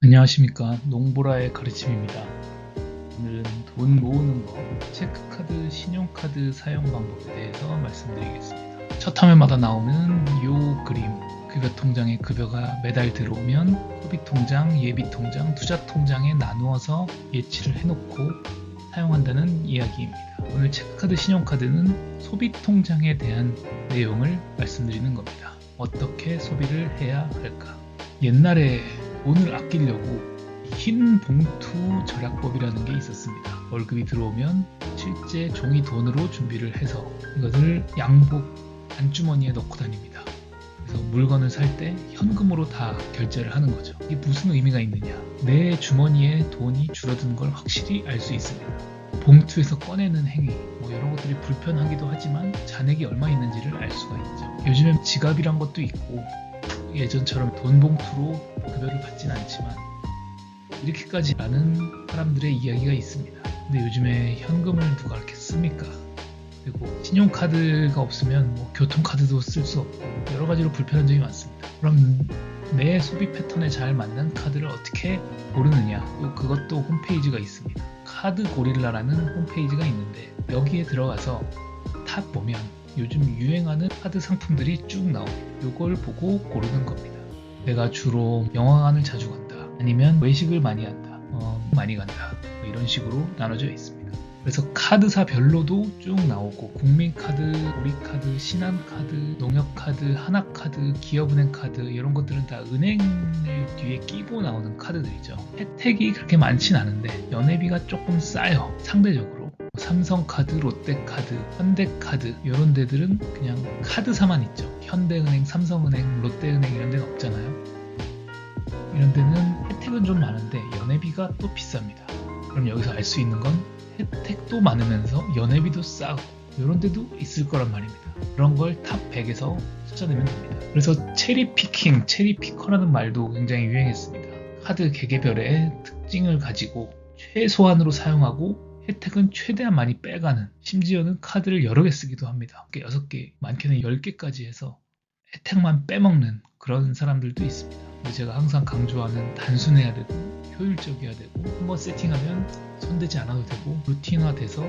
안녕하십니까. 농보라의 가르침입니다. 오늘은 돈 모으는 법, 체크카드, 신용카드 사용 방법에 대해서 말씀드리겠습니다. 첫 화면마다 나오는 요 그림, 급여통장에 급여가 매달 들어오면 소비통장, 예비통장, 투자통장에 나누어서 예치를 해놓고 사용한다는 이야기입니다. 오늘 체크카드, 신용카드는 소비통장에 대한 내용을 말씀드리는 겁니다. 어떻게 소비를 해야 할까? 옛날에 돈을 아끼려고 흰 봉투 절약법이라는 게 있었습니다. 월급이 들어오면 실제 종이 돈으로 준비를 해서 이것을 양복 안주머니에 넣고 다닙니다. 그래서 물건을 살 때 현금으로 다 결제를 하는 거죠. 이게 무슨 의미가 있느냐? 내 주머니에 돈이 줄어드는 걸 확실히 알 수 있습니다. 봉투에서 꺼내는 행위, 이런 것들이 불편하기도 하지만 잔액이 얼마 있는지를 알 수가 있죠. 요즘엔 지갑이란 것도 있고 예전처럼 돈 봉투로 급여를 받진 않지만 이렇게까지 많은 사람들의 이야기가 있습니다. 근데 요즘에 현금을 누가 이렇게 씁니까? 그리고 신용카드가 없으면 교통카드도 쓸 수 없고 여러 가지로 불편한 점이 많습니다. 그럼 내 소비 패턴에 잘 맞는 카드를 어떻게 고르느냐? 그것도 홈페이지가 있습니다. 카드 고릴라라는 홈페이지가 있는데 여기에 들어가서 탑 보면 요즘 유행하는 카드 상품들이 쭉 나옵니다. 이걸 보고 고르는 겁니다. 내가 주로 영화관을 자주 간다, 아니면 외식을 많이 한다, 많이 간다, 이런 식으로 나눠져 있습니다. 그래서 카드사별로도 쭉 나오고 국민카드, 우리카드, 신한카드, 농협카드, 하나카드, 기업은행카드 이런 것들은 다 은행을 뒤에 끼고 나오는 카드들이죠. 혜택이 그렇게 많진 않은데 연회비가 조금 싸요. 상대적으로. 삼성카드, 롯데카드, 현대카드 이런 데들은 그냥 카드사만 있죠. 현대은행, 삼성은행, 롯데은행 이런 데는 없잖아요. 이런 데는 혜택은 좀 많은데 연회비가 또 비쌉니다. 그럼 여기서 알 수 있는 건 혜택도 많으면서 연회비도 싸고 이런 데도 있을 거란 말입니다. 그런 걸 탑 100에서 찾아내면 됩니다. 그래서 체리피킹, 체리피커라는 말도 굉장히 유행했습니다. 카드 개개별의 특징을 가지고 최소한으로 사용하고 혜택은 최대한 많이 빼가는, 심지어는 카드를 여러 개 쓰기도 합니다. 6개, 많게는 10개까지 해서 혜택만 빼먹는 그런 사람들도 있습니다. 근데 제가 항상 강조하는 단순해야 되고 효율적이어야 되고 한번 세팅하면 손대지 않아도 되고 루틴화돼서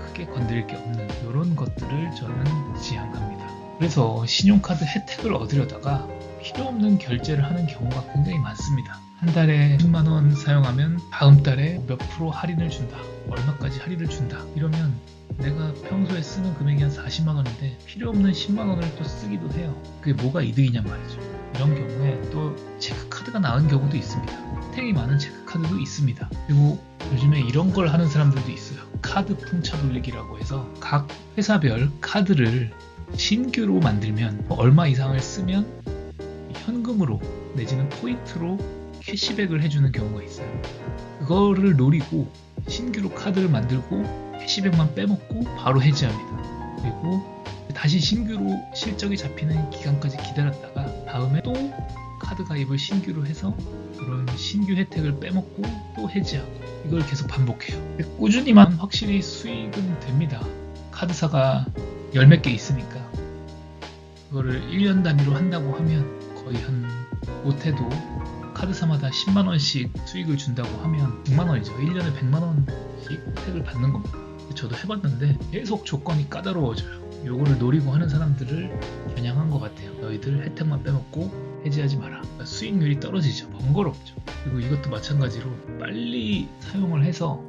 크게 건드릴 게 없는 이런 것들을 저는 지향합니다. 그래서 신용카드 혜택을 얻으려다가 필요 없는 결제를 하는 경우가 굉장히 많습니다. 한 달에 10만 원 사용하면 다음 달에 몇 프로 할인을 준다, 얼마까지 할인을 준다, 이러면 내가 평소에 쓰는 금액이 한 40만 원인데 필요 없는 10만 원을 또 쓰기도 해요. 그게 뭐가 이득이냐 말이죠. 이런 경우에 또 체크카드가 나은 경우도 있습니다. 혜택이 많은 체크카드도 있습니다. 그리고 요즘에 이런 걸 하는 사람들도 있어요. 카드 풍차 돌리기라고 해서 각 회사별 카드를 신규로 만들면 얼마 이상을 쓰면 현금으로 내지는 포인트로 캐시백을 해주는 경우가 있어요. 그거를 노리고 신규로 카드를 만들고 캐시백만 빼먹고 바로 해지합니다. 그리고 다시 신규로 실적이 잡히는 기간까지 기다렸다가 다음에 또 카드 가입을 신규로 해서 그런 신규 혜택을 빼먹고 또 해지하고 이걸 계속 반복해요. 꾸준히만 확실히 수익은 됩니다. 카드사가 열 몇 개 있으니까 그거를 1년 단위로 한다고 하면 거의 한 못해도 카드사마다 10만원씩 수익을 준다고 하면 100만원이죠. 1년에 100만원씩 혜택을 받는 겁니다. 저도 해봤는데 계속 조건이 까다로워져요. 요거를 노리고 하는 사람들을 겨냥한 것 같아요. 너희들 혜택만 빼먹고 해지하지 마라. 그러니까 수익률이 떨어지죠. 번거롭죠. 그리고 이것도 마찬가지로 빨리 사용을 해서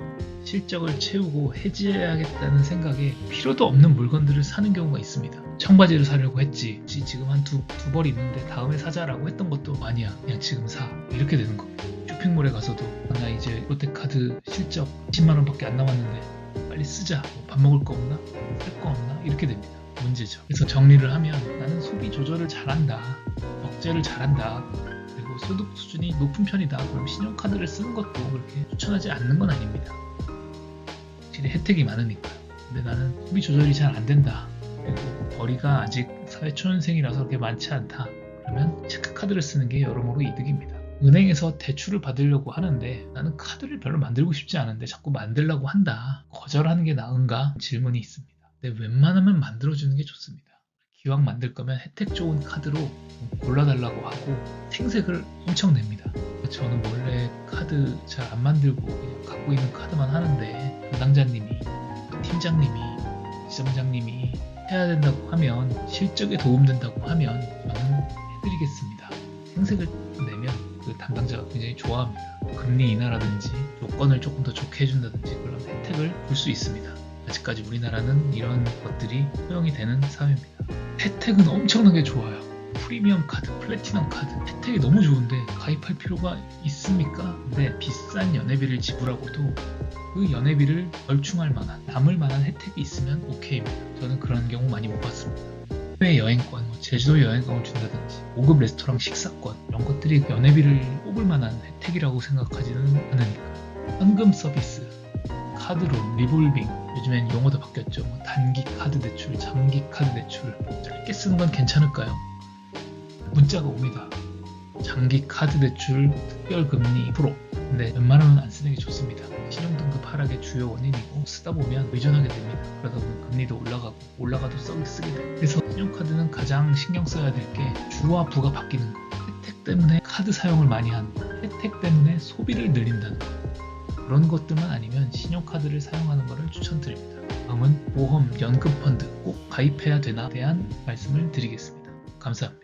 실적을 채우고 해지해야겠다는 생각에 필요도 없는 물건들을 사는 경우가 있습니다. 청바지를 사려고 했지, 지금 한 두 벌 있는데 다음에 사자라고 했던 것도 아니야, 그냥 지금 사, 이렇게 되는 겁니다. 쇼핑몰에 가서도 나 이제 롯데카드 실적 10만원 밖에 안 남았는데 빨리 쓰자, 밥 먹을 거 없나? 살 거 없나? 이렇게 됩니다. 문제죠. 그래서 정리를 하면 나는 소비 조절을 잘한다, 억제를 잘한다, 그리고 소득 수준이 높은 편이다, 그럼 신용카드를 쓰는 것도 그렇게 추천하지 않는 건 아닙니다. 확실히 혜택이 많으니까요. 근데 나는 소비 조절이 잘 안 된다, 그리고 벌이가 아직 사회초년생이라서 그렇게 많지 않다, 그러면 체크카드를 쓰는 게 여러모로 이득입니다. 은행에서 대출을 받으려고 하는데 나는 카드를 별로 만들고 싶지 않은데 자꾸 만들려고 한다, 거절하는 게 나은가 질문이 있습니다. 근데 웬만하면 만들어주는 게 좋습니다. 기왕 만들 거면 혜택 좋은 카드로 골라달라고 하고 생색을 엄청 냅니다. 저는 원래 카드 잘 안 만들고 그냥 갖고 있는 카드만 하는데 담당자님이, 팀장님이, 지점장님이 해야 된다고 하면, 실적에 도움된다고 하면 저는 해드리겠습니다. 생색을 내면 그 담당자가 굉장히 좋아합니다. 금리 인하라든지 조건을 조금 더 좋게 해준다든지 그런 혜택을 줄 수 있습니다. 아직까지 우리나라는 이런 것들이 허용이 되는 사회입니다. 혜택은 엄청나게 좋아요. 프리미엄 카드, 플래티넘 카드 혜택이 너무 좋은데 가입할 필요가 있습니까? 근데 비싼 연회비를 지불하고도 그 연회비를 얼충할 만한, 남을 만한 혜택이 있으면 오케이입니다. 저는 그런 경우 많이 못 봤습니다. 해외 여행권, 제주도 여행권을 준다든지 5급 레스토랑 식사권, 이런 것들이 연회비를 뽑을 만한 혜택이라고 생각하지는 않으니까. 현금 서비스, 카드론, 리볼빙, 요즘엔 용어도 바뀌었죠. 단기 카드 대출, 장기 카드 대출, 짧게 쓰는 건 괜찮을까요? 문자가 옵니다. 장기 카드 대출 특별금리 2%. 근데 웬만하면 안 쓰는 게 좋습니다. 신용등급 하락의 주요 원인이고, 쓰다 보면 의존하게 됩니다. 그러다 보면 금리도 올라가도 쓰게 돼요. 그래서 신용카드는 가장 신경 써야 될 게 주와 부가 바뀌는 거. 혜택 때문에 카드 사용을 많이 하는 거, 혜택 때문에 소비를 늘린다는 거. 그런 것들만 아니면 신용카드를 사용하는 것을 추천드립니다. 다음은 보험, 연금펀드 꼭 가입해야 되나에 대한 말씀을 드리겠습니다. 감사합니다.